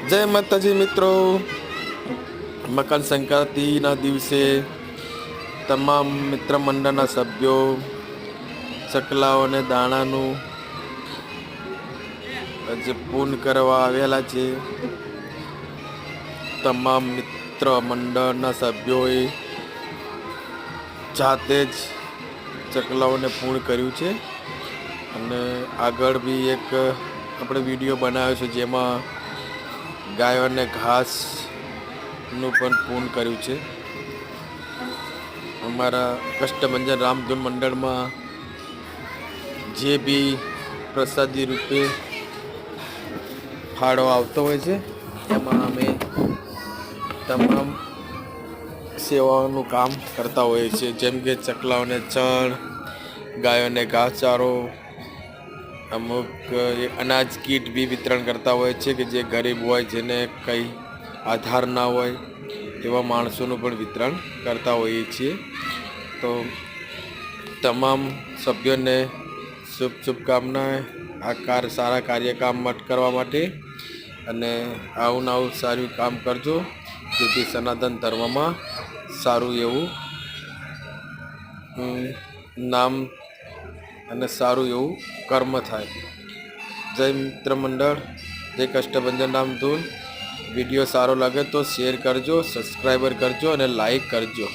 જય માતાજી મિત્રો, મકર સંક્રાંતિના દિવસે તમામ મિત્ર મંડળના સભ્યો ચકલાઓ અને દાણાનું જે પૂન કરવા આવેલા છે. તમામ મિત્ર મંડળના સભ્યોએ જાતે જ ચકલાઓને પૂર્ણ કર્યું છે અને આગળ બી એક આપણે વિડીયો બનાવ્યો છે જેમાં ગાયોને ઘાસનું પણ પૂર્ણ કર્યું છે. અમારા કષ્ટભંજન રામધૂન મંડળમાં જે બી પ્રસાદી રૂપે ફાળો આવતો હોય છે એમાં અમે તમામ સેવાઓનું કામ કરતા હોઈએ છીએ, જેમ કે ચકલાઓને ચણ, ગાયોને ઘાસચારો, અમુક અનાજ કીટ બી વિતરણ કરતા હોય છે કે જે ગરીબ હોય, જેને કંઈ આધાર ના હોય એવા માણસોનું પણ વિતરણ કરતા હોઈએ છીએ. તો તમામ સભ્યોને શુભકામના આ સારા કાર્યકામ કરવા માટે, અને આવું સારું કામ કરજો જેથી સનાતન ધર્મમાં સારું એવું નામ અને સારું એવું કર્મ થાય. જય મિત્ર મંડળ, જય કષ્ટભંજન રામધૂન. વિડીયો સારો લાગે તો શેર કરજો, સબસ્ક્રાઈબર કરજો અને લાઈક કરજો.